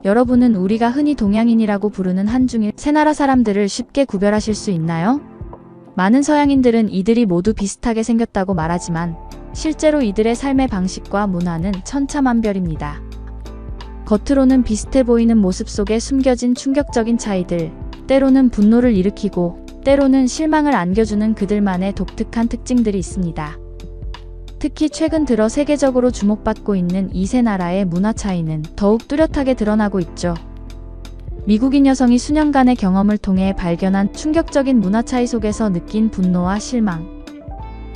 여러분은 우리가 흔히 동양인이라고 부르는 한중일 세 나라 사람들을 쉽게 구별하실 수 있나요? 많은 서양인들은 이들이 모두 비슷하게 생겼다고 말하지만 실제로 이들의 삶의 방식과 문화는 천차만별입니다. 겉으로는 비슷해 보이는 모습 속에 숨겨진 충격적인 차이들, 때로는 분노를 일으키고 때로는 실망을 안겨주는 그들만의 독특한 특징들이 있습니다. 특히 최근 들어 세계적으로 주목받고 있는 이 세 나라의 문화 차이는 더욱 뚜렷하게 드러나고 있죠. 미국인 여성이 수년간의 경험을 통해 발견한 충격적인 문화 차이 속에서 느낀 분노와 실망,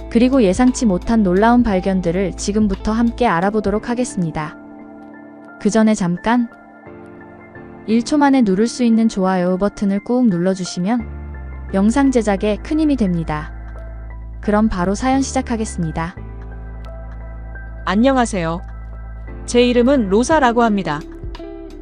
그리고 예상치 못한 놀라운 발견들을 지금부터 함께 알아보도록 하겠습니다. 그 전에 잠깐 1초 만에 누를 수 있는 좋아요 버튼을 꾹 눌러주시면 영상 제작에 큰 힘이 됩니다. 그럼 바로 사연 시작하겠습니다. 안녕하세요. 제 이름은 로사라고 합니다.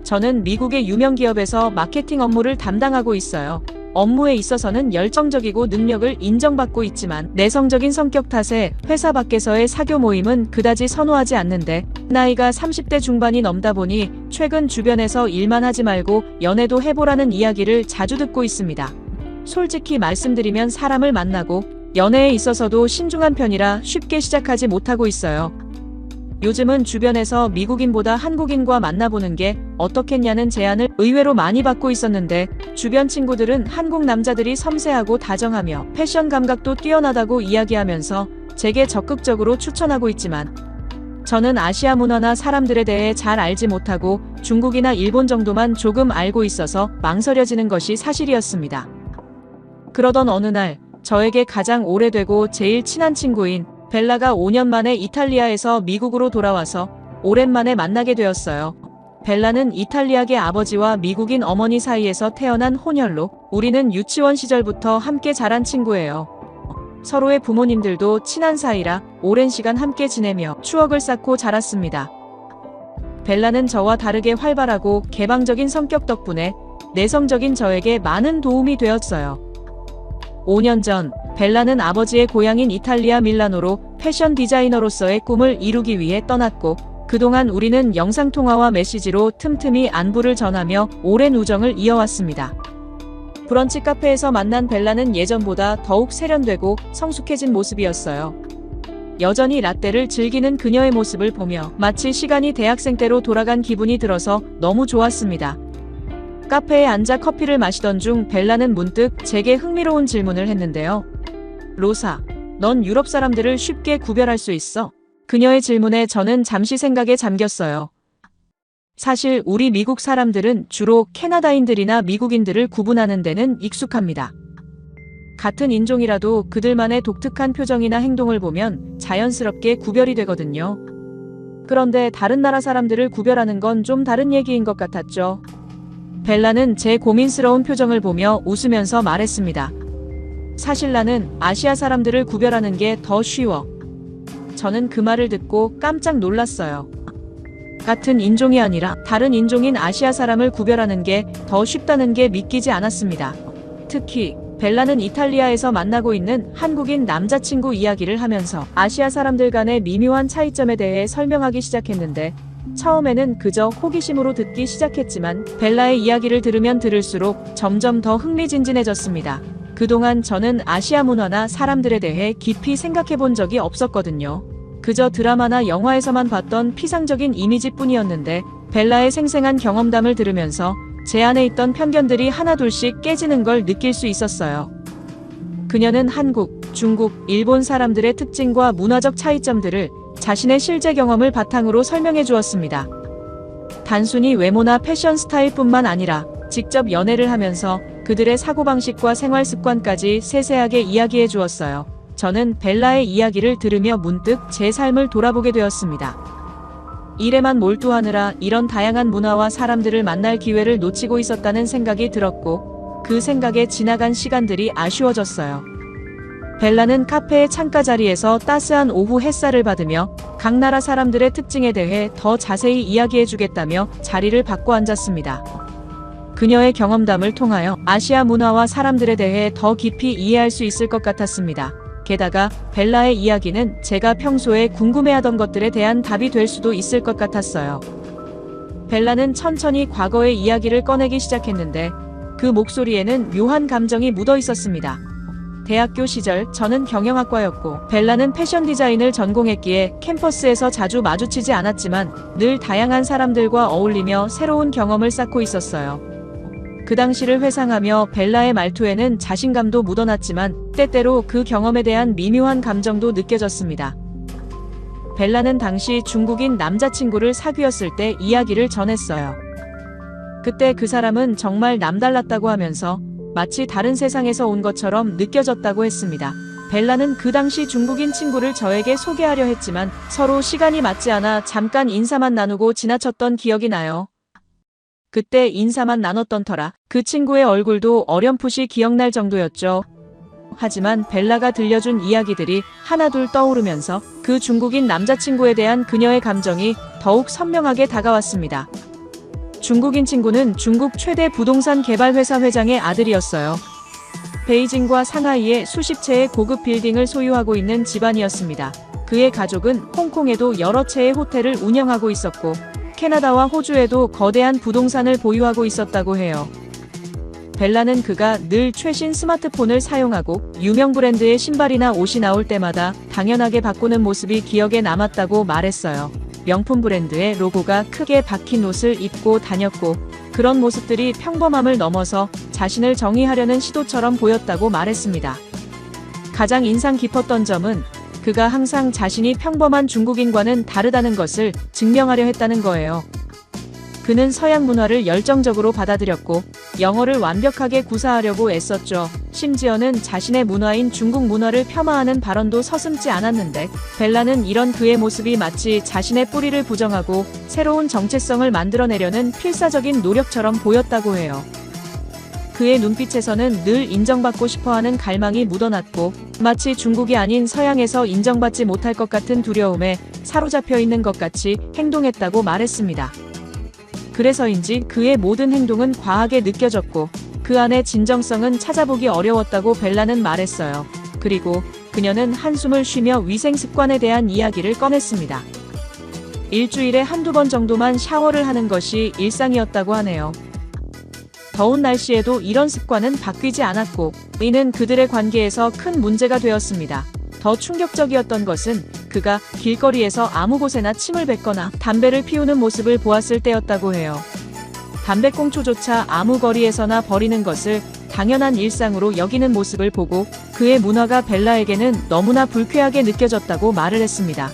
저는 미국의 유명 기업에서 마케팅 업무를 담당하고 있어요. 업무에 있어서는 열정적이고 능력을 인정받고 있지만 내성적인 성격 탓에 회사 밖에서의 사교 모임은 그다지 선호하지 않는데, 나이가 30대 중반이 넘다 보니 최근 주변에서 일만 하지 말고 연애도 해보라는 이야기를 자주 듣고 있습니다. 솔직히 말씀드리면 사람을 만나고 연애에 있어서도 신중한 편이라 쉽게 시작하지 못하고 있어요. 요즘은 주변에서 미국인보다 한국인과 만나보는 게 어떻겠냐는 제안을 의외로 많이 받고 있었는데, 주변 친구들은 한국 남자들이 섬세하고 다정하며 패션 감각도 뛰어나다고 이야기하면서 제게 적극적으로 추천하고 있지만, 저는 아시아 문화나 사람들에 대해 잘 알지 못하고 중국이나 일본 정도만 조금 알고 있어서 망설여지는 것이 사실이었습니다. 그러던 어느 날 저에게 가장 오래되고 제일 친한 친구인 벨라가 5년 만에 이탈리아에서 미국으로 돌아와서 오랜만에 만나게 되었어요. 벨라는 이탈리아계 아버지와 미국인 어머니 사이에서 태어난 혼혈로 우리는 유치원 시절부터 함께 자란 친구예요. 서로의 부모님들도 친한 사이라 오랜 시간 함께 지내며 추억을 쌓고 자랐습니다. 벨라는 저와 다르게 활발하고 개방적인 성격 덕분에 내성적인 저에게 많은 도움이 되었어요. 5년 전 벨라는 아버지의 고향인 이탈리아 밀라노로 패션 디자이너로서의 꿈을 이루기 위해 떠났고, 그동안 우리는 영상통화와 메시지로 틈틈이 안부를 전하며 오랜 우정을 이어왔습니다. 브런치 카페에서 만난 벨라는 예전보다 더욱 세련되고 성숙해진 모습이었어요. 여전히 라떼를 즐기는 그녀의 모습을 보며 마치 시간이 대학생 때로 돌아간 기분이 들어서 너무 좋았습니다. 카페에 앉아 커피를 마시던 중 벨라는 문득 제게 흥미로운 질문을 했는데요. 로사, 넌 유럽 사람들을 쉽게 구별할 수 있어? 그녀의 질문에 저는 잠시 생각에 잠겼어요. 사실 우리 미국 사람들은 주로 캐나다인들이나 미국인들을 구분하는 데는 익숙합니다. 같은 인종이라도 그들만의 독특한 표정이나 행동을 보면 자연스럽게 구별이 되거든요. 그런데 다른 나라 사람들을 구별하는 건 좀 다른 얘기인 것 같았죠. 벨라는 제 고민스러운 표정을 보며 웃으면서 말했습니다. 사실 나는 아시아 사람들을 구별하는 게 더 쉬워. 저는 그 말을 듣고 깜짝 놀랐어요. 같은 인종이 아니라 다른 인종인 아시아 사람을 구별하는 게 더 쉽다는 게 믿기지 않았습니다. 특히 벨라는 이탈리아에서 만나고 있는 한국인 남자친구 이야기를 하면서 아시아 사람들 간의 미묘한 차이점에 대해 설명하기 시작했는데, 처음에는 그저 호기심으로 듣기 시작했지만 벨라의 이야기를 들으면 들을수록 점점 더 흥미진진해졌습니다. 그동안 저는 아시아 문화나 사람들에 대해 깊이 생각해 본 적이 없었거든요. 그저 드라마나 영화에서만 봤던 피상적인 이미지뿐이었는데, 벨라의 생생한 경험담을 들으면서 제 안에 있던 편견들이 하나둘씩 깨지는 걸 느낄 수 있었어요. 그녀는 한국, 중국, 일본 사람들의 특징과 문화적 차이점들을 자신의 실제 경험을 바탕으로 설명해 주었습니다. 단순히 외모나 패션 스타일뿐만 아니라 직접 연애를 하면서 그들의 사고방식과 생활 습관까지 세세하게 이야기해 주었어요. 저는 벨라의 이야기를 들으며 문득 제 삶을 돌아보게 되었습니다. 일에만 몰두하느라 이런 다양한 문화와 사람들을 만날 기회를 놓치고 있었다는 생각이 들었고, 그 생각에 지나간 시간들이 아쉬워졌어요. 벨라는 카페의 창가 자리에서 따스한 오후 햇살을 받으며 각 나라 사람들의 특징에 대해 더 자세히 이야기해 주겠다며 자리를 바꿔 앉았습니다. 그녀의 경험담을 통하여 아시아 문화와 사람들에 대해 더 깊이 이해할 수 있을 것 같았습니다. 게다가 벨라의 이야기는 제가 평소에 궁금해하던 것들에 대한 답이 될 수도 있을 것 같았어요. 벨라는 천천히 과거의 이야기를 꺼내기 시작했는데 그 목소리에는 묘한 감정이 묻어 있었습니다. 대학교 시절 저는 경영학과였고 벨라는 패션 디자인을 전공했기에 캠퍼스에서 자주 마주치지 않았지만 늘 다양한 사람들과 어울리며 새로운 경험을 쌓고 있었어요. 그 당시를 회상하며 벨라의 말투에는 자신감도 묻어났지만 때때로 그 경험에 대한 미묘한 감정도 느껴졌습니다. 벨라는 당시 중국인 남자친구를 사귀었을 때 이야기를 전했어요. 그때 그 사람은 정말 남달랐다고 하면서 마치 다른 세상에서 온 것처럼 느껴졌다고 했습니다. 벨라는 그 당시 중국인 친구를 저에게 소개하려 했지만 서로 시간이 맞지 않아 잠깐 인사만 나누고 지나쳤던 기억이 나요. 그때 인사만 나눴던 터라 그 친구의 얼굴도 어렴풋이 기억날 정도였죠. 하지만 벨라가 들려준 이야기들이 하나둘 떠오르면서 그 중국인 남자친구에 대한 그녀의 감정이 더욱 선명하게 다가왔습니다. 중국인 친구는 중국 최대 부동산 개발 회사 회장의 아들이었어요. 베이징과 상하이에 수십 채의 고급 빌딩을 소유하고 있는 집안이었습니다. 그의 가족은 홍콩에도 여러 채의 호텔을 운영하고 있었고 캐나다와 호주에도 거대한 부동산을 보유하고 있었다고 해요. 벨라는 그가 늘 최신 스마트폰을 사용하고 유명 브랜드의 신발이나 옷이 나올 때마다 당연하게 바꾸는 모습이 기억에 남았다고 말했어요. 명품 브랜드의 로고가 크게 박힌 옷을 입고 다녔고 그런 모습들이 평범함을 넘어서 자신을 정의하려는 시도처럼 보였다고 말했습니다. 가장 인상 깊었던 점은 그가 항상 자신이 평범한 중국인과는 다르다는 것을 증명하려 했다는 거예요. 그는 서양 문화를 열정적으로 받아들였고 영어를 완벽하게 구사하려고 애썼죠. 심지어는 자신의 문화인 중국 문화를 폄하하는 발언도 서슴지 않았는데 벨라는 이런 그의 모습이 마치 자신의 뿌리를 부정하고 새로운 정체성을 만들어내려는 필사적인 노력처럼 보였다고 해요. 그의 눈빛에서는 늘 인정받고 싶어하는 갈망이 묻어났고 마치 중국이 아닌 서양에서 인정받지 못할 것 같은 두려움에 사로잡혀 있는 것 같이 행동했다고 말했습니다. 그래서인지 그의 모든 행동은 과하게 느껴졌고 그 안의 진정성은 찾아보기 어려웠다고 벨라는 말했어요. 그리고 그녀는 한숨을 쉬며 위생 습관에 대한 이야기를 꺼냈습니다. 일주일에 한두 번 정도만 샤워를 하는 것이 일상이었다고 하네요. 더운 날씨에도 이런 습관은 바뀌지 않았고 이는 그들의 관계에서 큰 문제가 되었습니다. 더 충격적이었던 것은 그가 길거리에서 아무 곳에나 침을 뱉거나 담배를 피우는 모습을 보았을 때였다고 해요. 담배꽁초조차 아무 거리에서나 버리는 것을 당연한 일상으로 여기는 모습을 보고 그의 문화가 벨라에게는 너무나 불쾌하게 느껴졌다고 말을 했습니다.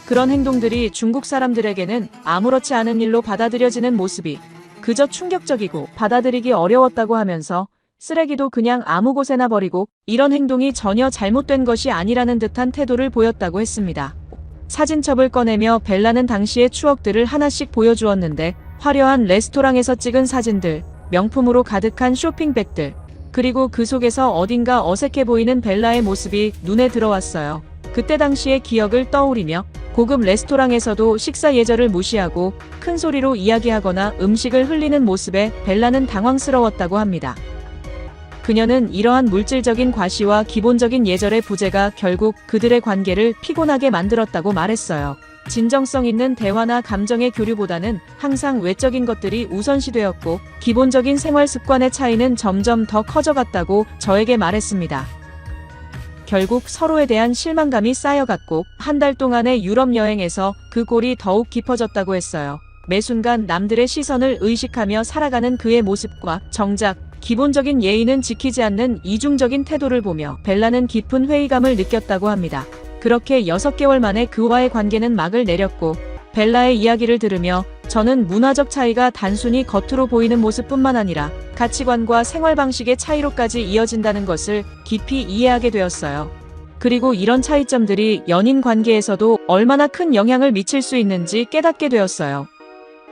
그런 행동들이 중국 사람들에게는 아무렇지 않은 일로 받아들여지는 모습이 그저 충격적이고 받아들이기 어려웠다고 하면서 쓰레기도 그냥 아무 곳에나 버리고 이런 행동이 전혀 잘못된 것이 아니라는 듯한 태도를 보였다고 했습니다. 사진첩을 꺼내며 벨라는 당시의 추억들을 하나씩 보여주었는데 화려한 레스토랑에서 찍은 사진들, 명품으로 가득한 쇼핑백들, 그리고 그 속에서 어딘가 어색해 보이는 벨라의 모습이 눈에 들어왔어요. 그때 당시의 기억을 떠올리며 고급 레스토랑에서도 식사 예절을 무시하고 큰 소리로 이야기하거나 음식을 흘리는 모습에 벨라는 당황스러웠다고 합니다. 그녀는 이러한 물질적인 과시와 기본적인 예절의 부재가 결국 그들의 관계를 피곤하게 만들었다고 말했어요. 진정성 있는 대화나 감정의 교류보다는 항상 외적인 것들이 우선시되었고 기본적인 생활 습관의 차이는 점점 더 커져갔다고 저에게 말했습니다. 결국 서로에 대한 실망감이 쌓여갔고 한 달 동안의 유럽 여행에서 그 골이 더욱 깊어졌다고 했어요. 매 순간 남들의 시선을 의식하며 살아가는 그의 모습과 정작 기본적인 예의는 지키지 않는 이중적인 태도를 보며 벨라는 깊은 회의감을 느꼈다고 합니다. 그렇게 6개월 만에 그와의 관계는 막을 내렸고 벨라의 이야기를 들으며 저는 문화적 차이가 단순히 겉으로 보이는 모습뿐만 아니라 가치관과 생활 방식의 차이로까지 이어진다는 것을 깊이 이해하게 되었어요. 그리고 이런 차이점들이 연인 관계에서도 얼마나 큰 영향을 미칠 수 있는지 깨닫게 되었어요.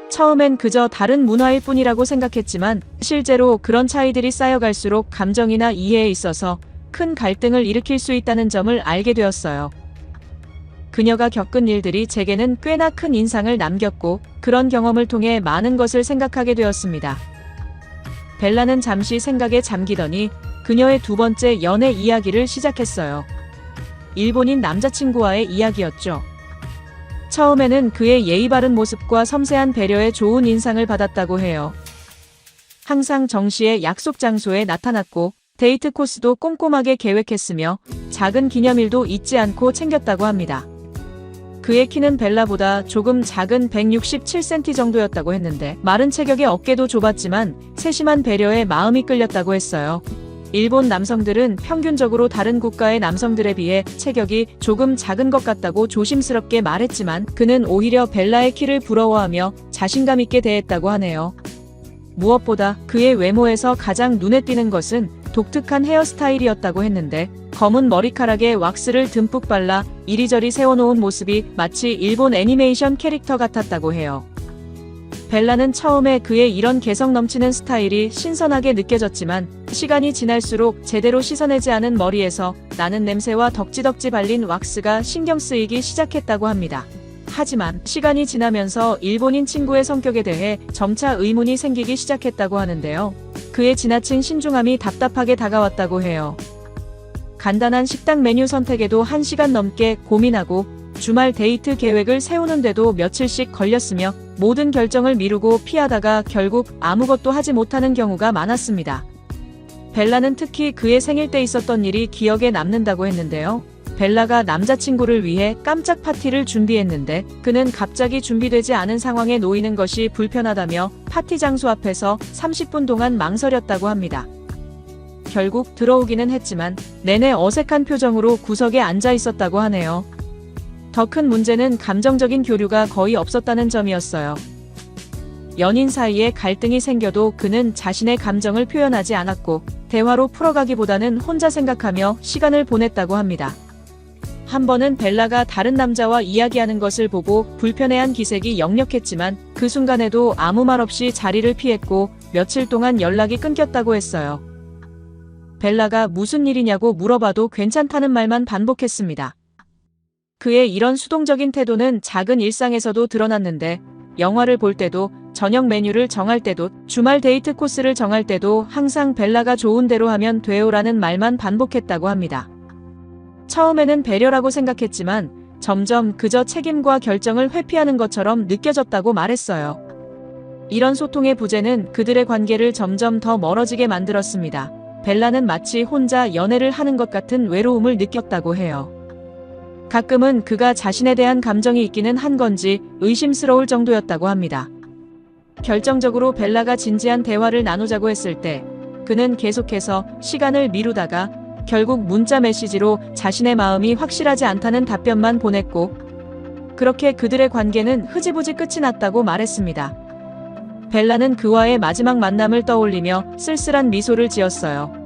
처음엔 그저 다른 문화일 뿐이라고 생각했지만 실제로 그런 차이들이 쌓여갈수록 감정이나 이해에 있어서 큰 갈등을 일으킬 수 있다는 점을 알게 되었어요. 그녀가 겪은 일들이 제게는 꽤나 큰 인상을 남겼고 그런 경험을 통해 많은 것을 생각하게 되었습니다. 벨라는 잠시 생각에 잠기더니 그녀의 두 번째 연애 이야기를 시작했어요. 일본인 남자친구와의 이야기였죠. 처음에는 그의 예의 바른 모습과 섬세한 배려에 좋은 인상을 받았다고 해요. 항상 정시에 약속 장소에 나타났고 데이트 코스도 꼼꼼하게 계획했으며 작은 기념일도 잊지 않고 챙겼다고 합니다. 그의 키는 벨라보다 조금 작은 167cm 정도였다고 했는데 마른 체격의 어깨도 좁았지만 세심한 배려에 마음이 끌렸다고 했어요. 일본 남성들은 평균적으로 다른 국가의 남성들에 비해 체격이 조금 작은 것 같다고 조심스럽게 말했지만 그는 오히려 벨라의 키를 부러워하며 자신감 있게 대했다고 하네요. 무엇보다 그의 외모에서 가장 눈에 띄는 것은 독특한 헤어스타일이었다고 했는데 검은 머리카락에 왁스를 듬뿍 발라 이리저리 세워놓은 모습이 마치 일본 애니메이션 캐릭터 같았다고 해요. 벨라는 처음에 그의 이런 개성 넘치는 스타일이 신선하게 느껴졌지만 시간이 지날수록 제대로 씻어내지 않은 머리에서 나는 냄새와 덕지덕지 발린 왁스가 신경 쓰이기 시작했다고 합니다. 하지만 시간이 지나면서 일본인 친구의 성격에 대해 점차 의문이 생기기 시작했다고 하는데요. 그의 지나친 신중함이 답답하게 다가왔다고 해요. 간단한 식당 메뉴 선택에도 1시간 넘게 고민하고 주말 데이트 계획을 세우는데도 며칠씩 걸렸으며 모든 결정을 미루고 피하다가 결국 아무것도 하지 못하는 경우가 많았습니다. 벨라는 특히 그의 생일 때 있었던 일이 기억에 남는다고 했는데요. 벨라가 남자친구를 위해 깜짝 파티를 준비했는데 그는 갑자기 준비되지 않은 상황에 놓이는 것이 불편하다며 파티 장소 앞에서 30분 동안 망설였다고 합니다. 결국 들어오기는 했지만 내내 어색한 표정으로 구석에 앉아 있었다고 하네요. 더 큰 문제는 감정적인 교류가 거의 없었다는 점이었어요. 연인 사이에 갈등이 생겨도 그는 자신의 감정을 표현하지 않았고 대화로 풀어가기보다는 혼자 생각하며 시간을 보냈다고 합니다. 한 번은 벨라가 다른 남자와 이야기하는 것을 보고 불편해한 기색이 역력했지만 그 순간에도 아무 말 없이 자리를 피했고 며칠 동안 연락이 끊겼다고 했어요. 벨라가 무슨 일이냐고 물어봐도 괜찮다는 말만 반복했습니다. 그의 이런 수동적인 태도는 작은 일상에서도 드러났는데 영화를 볼 때도 저녁 메뉴를 정할 때도 주말 데이트 코스를 정할 때도 항상 벨라가 좋은 대로 하면 돼요라는 말만 반복했다고 합니다. 처음에는 배려라고 생각했지만 점점 그저 책임과 결정을 회피하는 것처럼 느껴졌다고 말했어요. 이런 소통의 부재는 그들의 관계를 점점 더 멀어지게 만들었습니다. 벨라는 마치 혼자 연애를 하는 것 같은 외로움을 느꼈다고 해요. 가끔은 그가 자신에 대한 감정이 있기는 한 건지 의심스러울 정도였다고 합니다. 결정적으로 벨라가 진지한 대화를 나누자고 했을 때 그는 계속해서 시간을 미루다가 결국 문자 메시지로 자신의 마음이 확실하지 않다는 답변만 보냈고 그렇게 그들의 관계는 흐지부지 끝이 났다고 말했습니다. 벨라는 그와의 마지막 만남을 떠올리며 쓸쓸한 미소를 지었어요.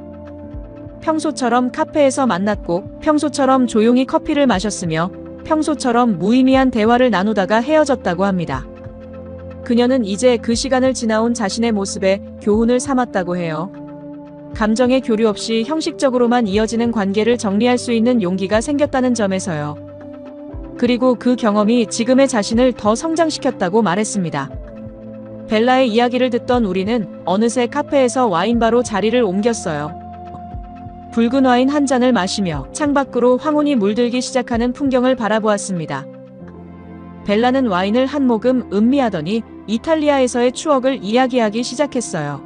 평소처럼 카페에서 만났고 평소처럼 조용히 커피를 마셨으며 평소처럼 무의미한 대화를 나누다가 헤어졌다고 합니다. 그녀는 이제 그 시간을 지나온 자신의 모습에 교훈을 삼았다고 해요. 감정의 교류 없이 형식적으로만 이어지는 관계를 정리할 수 있는 용기가 생겼다는 점에서요. 그리고 그 경험이 지금의 자신을 더 성장시켰다고 말했습니다. 벨라의 이야기를 듣던 우리는 어느새 카페에서 와인바로 자리를 옮겼어요. 붉은 와인 한 잔을 마시며 창밖으로 황혼이 물들기 시작하는 풍경을 바라보았습니다. 벨라는 와인을 한 모금 음미하더니 이탈리아에서의 추억을 이야기하기 시작했어요.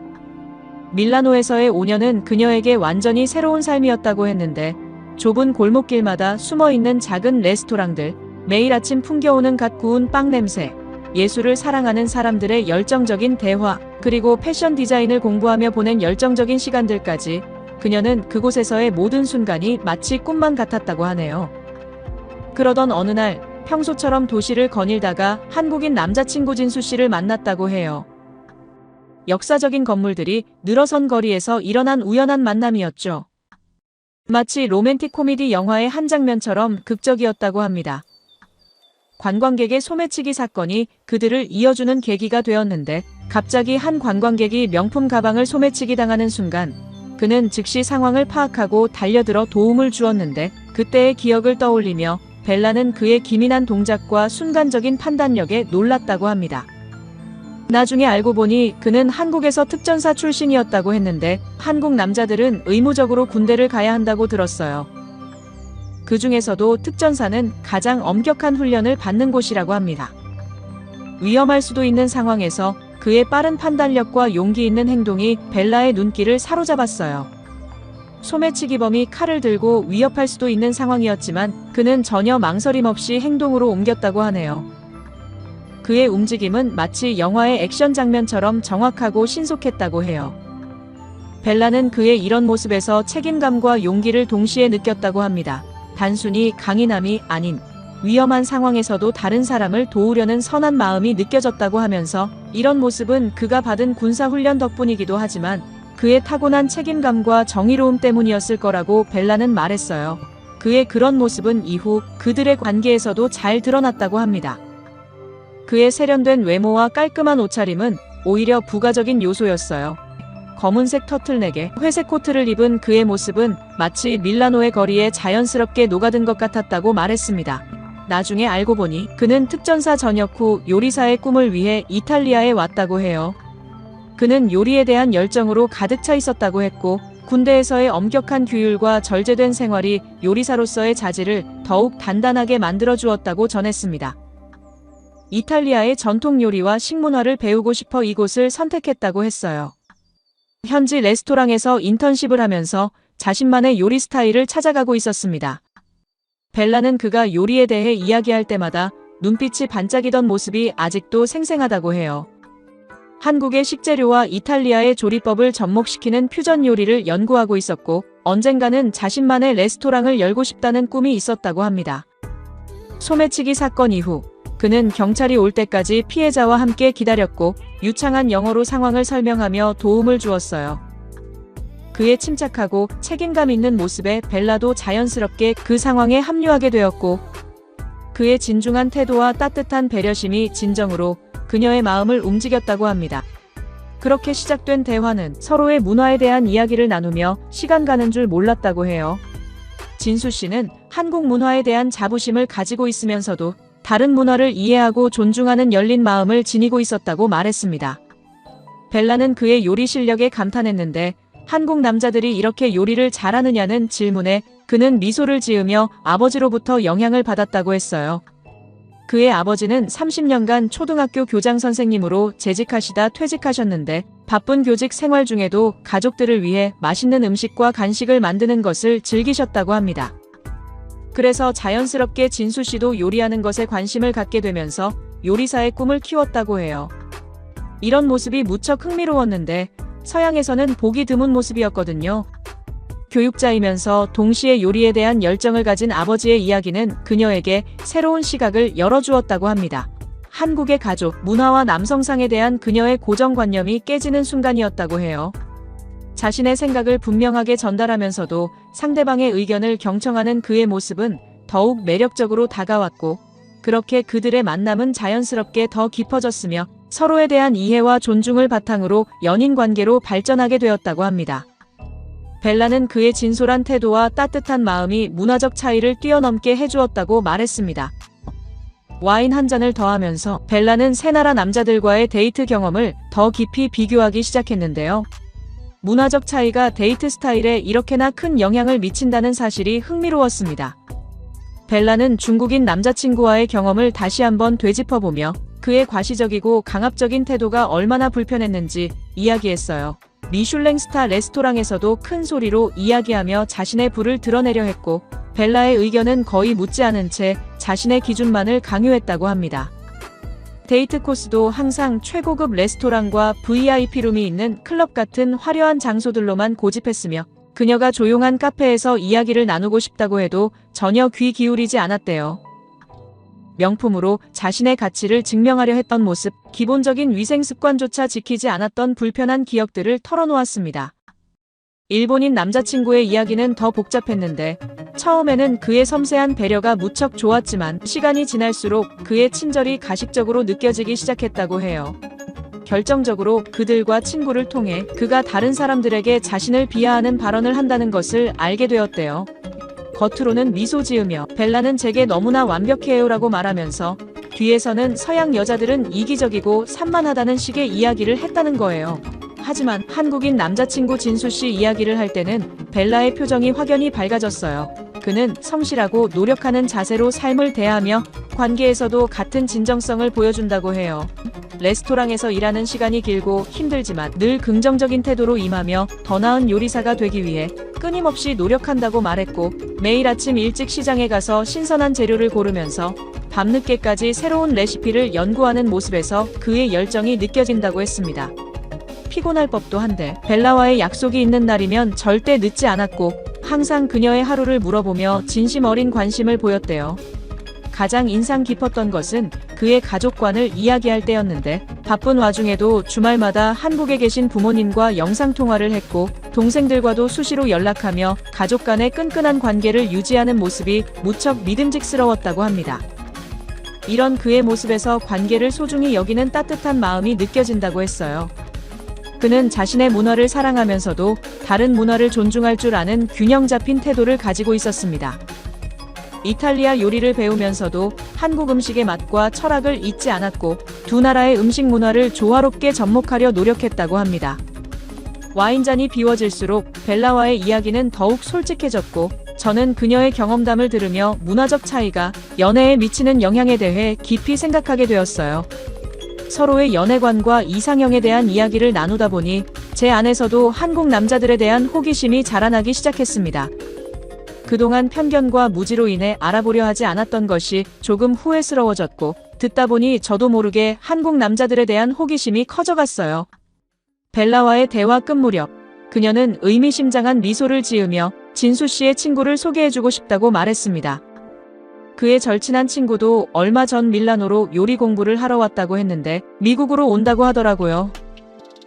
밀라노에서의 5년은 그녀에게 완전히 새로운 삶이었다고 했는데 좁은 골목길마다 숨어있는 작은 레스토랑들, 매일 아침 풍겨오는 갓 구운 빵 냄새, 예술을 사랑하는 사람들의 열정적인 대화, 그리고 패션 디자인을 공부하며 보낸 열정적인 시간들까지 그녀는 그곳에서의 모든 순간이 마치 꿈만 같았다고 하네요. 그러던 어느 날 평소처럼 도시를 거닐다가 한국인 남자친구 진수 씨를 만났다고 해요. 역사적인 건물들이 늘어선 거리에서 일어난 우연한 만남이었죠. 마치 로맨틱 코미디 영화의 한 장면처럼 극적이었다고 합니다. 관광객의 소매치기 사건이 그들을 이어주는 계기가 되었는데 갑자기 한 관광객이 명품 가방을 소매치기 당하는 순간 그는 즉시 상황을 파악하고 달려들어 도움을 주었는데 그때의 기억을 떠올리며 벨라는 그의 기민한 동작과 순간적인 판단력에 놀랐다고 합니다. 나중에 알고 보니 그는 한국에서 특전사 출신이었다고 했는데 한국 남자들은 의무적으로 군대를 가야 한다고 들었어요. 그 중에서도 특전사는 가장 엄격한 훈련을 받는 곳이라고 합니다. 위험할 수도 있는 상황에서 그의 빠른 판단력과 용기 있는 행동이 벨라의 눈길을 사로잡았어요. 소매치기범이 칼을 들고 위협할 수도 있는 상황이었지만 그는 전혀 망설임 없이 행동으로 옮겼다고 하네요. 그의 움직임은 마치 영화의 액션 장면처럼 정확하고 신속했다고 해요. 벨라는 그의 이런 모습에서 책임감과 용기를 동시에 느꼈다고 합니다. 단순히 강인함이 아닌 위험한 상황에서도 다른 사람을 도우려는 선한 마음이 느껴졌다고 하면서 이런 모습은 그가 받은 군사훈련 덕분이기도 하지만 그의 타고난 책임감과 정의로움 때문이었을 거라고 벨라는 말했어요. 그의 그런 모습은 이후 그들의 관계에서도 잘 드러났다고 합니다. 그의 세련된 외모와 깔끔한 옷차림은 오히려 부가적인 요소였어요. 검은색 터틀넥에 회색 코트를 입은 그의 모습은 마치 밀라노의 거리에 자연스럽게 녹아든 것 같았다고 말했습니다. 나중에 알고 보니 그는 특전사 전역 후 요리사의 꿈을 위해 이탈리아에 왔다고 해요. 그는 요리에 대한 열정으로 가득 차 있었다고 했고 군대에서의 엄격한 규율과 절제된 생활이 요리사로서의 자질을 더욱 단단하게 만들어 주었다고 전했습니다. 이탈리아의 전통 요리와 식문화를 배우고 싶어 이곳을 선택했다고 했어요. 현지 레스토랑에서 인턴십을 하면서 자신만의 요리 스타일을 찾아가고 있었습니다. 벨라는 그가 요리에 대해 이야기할 때마다 눈빛이 반짝이던 모습이 아직도 생생하다고 해요. 한국의 식재료와 이탈리아의 조리법을 접목시키는 퓨전 요리를 연구하고 있었고 언젠가는 자신만의 레스토랑을 열고 싶다는 꿈이 있었다고 합니다. 소매치기 사건 이후 그는 경찰이 올 때까지 피해자와 함께 기다렸고 유창한 영어로 상황을 설명하며 도움을 주었어요. 그의 침착하고 책임감 있는 모습에 벨라도 자연스럽게 그 상황에 합류하게 되었고 그의 진중한 태도와 따뜻한 배려심이 진정으로 그녀의 마음을 움직였다고 합니다. 그렇게 시작된 대화는 서로의 문화에 대한 이야기를 나누며 시간 가는 줄 몰랐다고 해요. 진수 씨는 한국 문화에 대한 자부심을 가지고 있으면서도 다른 문화를 이해하고 존중하는 열린 마음을 지니고 있었다고 말했습니다. 벨라는 그의 요리 실력에 감탄했는데 한국 남자들이 이렇게 요리를 잘하느냐는 질문에 그는 미소를 지으며 아버지로부터 영향을 받았다고 했어요. 그의 아버지는 30년간 초등학교 교장 선생님으로 재직하시다 퇴직하셨는데 바쁜 교직 생활 중에도 가족들을 위해 맛있는 음식과 간식을 만드는 것을 즐기셨다고 합니다. 그래서 자연스럽게 진수 씨도 요리하는 것에 관심을 갖게 되면서 요리사의 꿈을 키웠다고 해요. 이런 모습이 무척 흥미로웠는데 서양에서는 보기 드문 모습이었거든요. 교육자이면서 동시에 요리에 대한 열정을 가진 아버지의 이야기는 그녀에게 새로운 시각을 열어주었다고 합니다. 한국의 가족, 문화와 남성상에 대한 그녀의 고정관념이 깨지는 순간이었다고 해요. 자신의 생각을 분명하게 전달하면서도 상대방의 의견을 경청하는 그의 모습은 더욱 매력적으로 다가왔고 그렇게 그들의 만남은 자연스럽게 더 깊어졌으며 서로에 대한 이해와 존중을 바탕으로 연인 관계로 발전하게 되었다고 합니다. 벨라는 그의 진솔한 태도와 따뜻한 마음이 문화적 차이를 뛰어넘게 해주었다고 말했습니다. 와인 한 잔을 더하면서 벨라는 새 나라 남자들과의 데이트 경험을 더 깊이 비교하기 시작했는데요. 문화적 차이가 데이트 스타일에 이렇게나 큰 영향을 미친다는 사실이 흥미로웠습니다. 벨라는 중국인 남자친구와의 경험을 다시 한번 되짚어보며 그의 과시적이고 강압적인 태도가 얼마나 불편했는지 이야기했어요. 미슐랭 스타 레스토랑에서도 큰 소리로 이야기하며 자신의 부를 드러내려 했고 벨라의 의견은 거의 묻지 않은 채 자신의 기준만을 강요했다고 합니다. 데이트 코스도 항상 최고급 레스토랑과 VIP룸이 있는 클럽 같은 화려한 장소들로만 고집했으며 그녀가 조용한 카페에서 이야기를 나누고 싶다고 해도 전혀 귀 기울이지 않았대요. 명품으로 자신의 가치를 증명하려 했던 모습, 기본적인 위생 습관조차 지키지 않았던 불편한 기억들을 털어놓았습니다. 일본인 남자친구의 이야기는 더 복잡했는데 처음에는 그의 섬세한 배려가 무척 좋았지만 시간이 지날수록 그의 친절이 가식적으로 느껴지기 시작했다고 해요. 결정적으로 그들과 친구를 통해 그가 다른 사람들에게 자신을 비하하는 발언을 한다는 것을 알게 되었대요. 겉으로는 미소 지으며 벨라는 제게 너무나 완벽해요라고 말하면서 뒤에서는 서양 여자들은 이기적이고 산만하다는 식의 이야기를 했다는 거예요. 하지만 한국인 남자친구 진수 씨 이야기를 할 때는 벨라의 표정이 확연히 밝아졌어요. 그는 성실하고 노력하는 자세로 삶을 대하며 관계에서도 같은 진정성을 보여준다고 해요. 레스토랑에서 일하는 시간이 길고 힘들지만 늘 긍정적인 태도로 임하며 더 나은 요리사가 되기 위해 끊임없이 노력한다고 말했고, 매일 아침 일찍 시장에 가서 신선한 재료를 고르면서 밤늦게까지 새로운 레시피를 연구하는 모습에서 그의 열정이 느껴진다고 했습니다. 피곤할 법도 한데 벨라와의 약속이 있는 날이면 절대 늦지 않았고, 항상 그녀의 하루를 물어보며 진심 어린 관심을 보였대요. 가장 인상 깊었던 것은 그의 가족관을 이야기할 때였는데, 바쁜 와중에도 주말마다 한국에 계신 부모님과 영상통화를 했고 동생들과도 수시로 연락하며 가족 간의 끈끈한 관계를 유지하는 모습이 무척 믿음직스러웠다고 합니다. 이런 그의 모습에서 관계를 소중히 여기는 따뜻한 마음이 느껴진다고 했어요. 그는 자신의 문화를 사랑하면서도 다른 문화를 존중할 줄 아는 균형 잡힌 태도를 가지고 있었습니다. 이탈리아 요리를 배우면서도 한국 음식의 맛과 철학을 잊지 않았고, 두 나라의 음식 문화를 조화롭게 접목하려 노력했다고 합니다. 와인잔이 비워질수록 벨라와의 이야기는 더욱 솔직해졌고, 저는 그녀의 경험담을 들으며 문화적 차이가 연애에 미치는 영향에 대해 깊이 생각하게 되었어요. 서로의 연애관과 이상형에 대한 이야기를 나누다 보니 제 안에서도 한국 남자들에 대한 호기심이 자라나기 시작했습니다. 그동안 편견과 무지로 인해 알아보려 하지 않았던 것이 조금 후회스러워졌고, 듣다 보니 저도 모르게 한국 남자들에 대한 호기심이 커져갔어요. 벨라와의 대화 끝 무렵, 그녀는 의미심장한 미소를 지으며 진수 씨의 친구를 소개해주고 싶다고 말했습니다. 그의 절친한 친구도 얼마 전 밀라노로 요리 공부를 하러 왔다고 했는데 미국으로 온다고 하더라고요.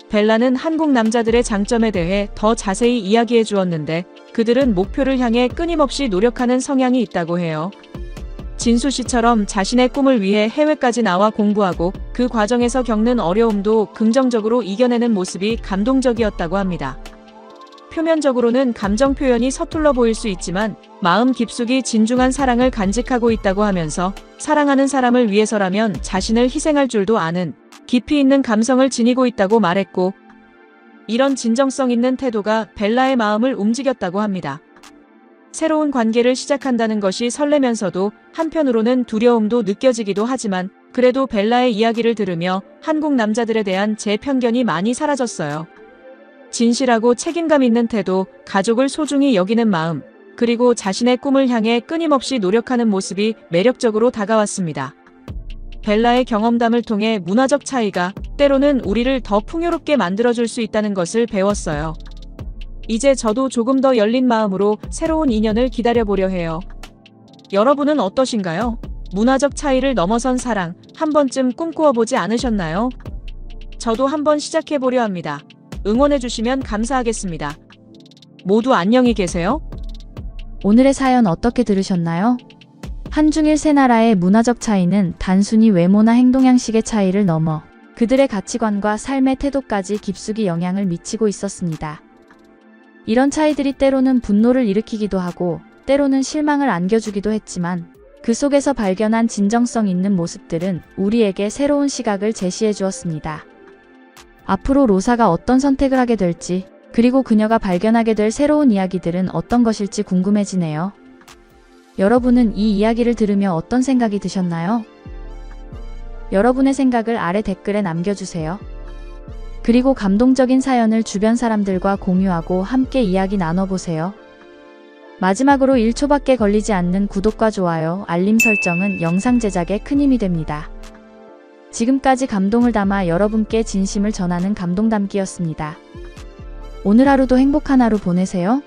벨라는 한국 남자들의 장점에 대해 더 자세히 이야기해 주었는데, 그들은 목표를 향해 끊임없이 노력하는 성향이 있다고 해요. 진수 씨처럼 자신의 꿈을 위해 해외까지 나와 공부하고 그 과정에서 겪는 어려움도 긍정적으로 이겨내는 모습이 감동적이었다고 합니다. 표면적으로는 감정 표현이 서툴러 보일 수 있지만 마음 깊숙이 진중한 사랑을 간직하고 있다고 하면서, 사랑하는 사람을 위해서라면 자신을 희생할 줄도 아는 깊이 있는 감성을 지니고 있다고 말했고, 이런 진정성 있는 태도가 벨라의 마음을 움직였다고 합니다. 새로운 관계를 시작한다는 것이 설레면서도 한편으로는 두려움도 느껴지기도 하지만, 그래도 벨라의 이야기를 들으며 한국 남자들에 대한 제 편견이 많이 사라졌어요. 진실하고 책임감 있는 태도, 가족을 소중히 여기는 마음, 그리고 자신의 꿈을 향해 끊임없이 노력하는 모습이 매력적으로 다가왔습니다. 벨라의 경험담을 통해 문화적 차이가 때로는 우리를 더 풍요롭게 만들어줄 수 있다는 것을 배웠어요. 이제 저도 조금 더 열린 마음으로 새로운 인연을 기다려보려 해요. 여러분은 어떠신가요? 문화적 차이를 넘어선 사랑, 한 번쯤 꿈꾸어보지 않으셨나요? 저도 한번 시작해보려 합니다. 응원해주시면 감사하겠습니다. 모두 안녕히 계세요. 오늘의 사연 어떻게 들으셨나요? 한중일 세 나라의 문화적 차이는 단순히 외모나 행동 양식의 차이를 넘어 그들의 가치관과 삶의 태도까지 깊숙이 영향을 미치고 있었습니다. 이런 차이들이 때로는 분노를 일으키기도 하고 때로는 실망을 안겨주기도 했지만, 그 속에서 발견한 진정성 있는 모습들은 우리에게 새로운 시각을 제시해 주었습니다. 앞으로 로사가 어떤 선택을 하게 될지, 그리고 그녀가 발견하게 될 새로운 이야기들은 어떤 것일지 궁금해지네요. 여러분은 이 이야기를 들으며 어떤 생각이 드셨나요? 여러분의 생각을 아래 댓글에 남겨주세요. 그리고 감동적인 사연을 주변 사람들과 공유하고 함께 이야기 나눠보세요. 마지막으로 1초밖에 걸리지 않는 구독과 좋아요, 알림 설정은 영상 제작에 큰 힘이 됩니다. 지금까지 감동을 담아 여러분께 진심을 전하는 감동담기였습니다. 오늘 하루도 행복한 하루 보내세요.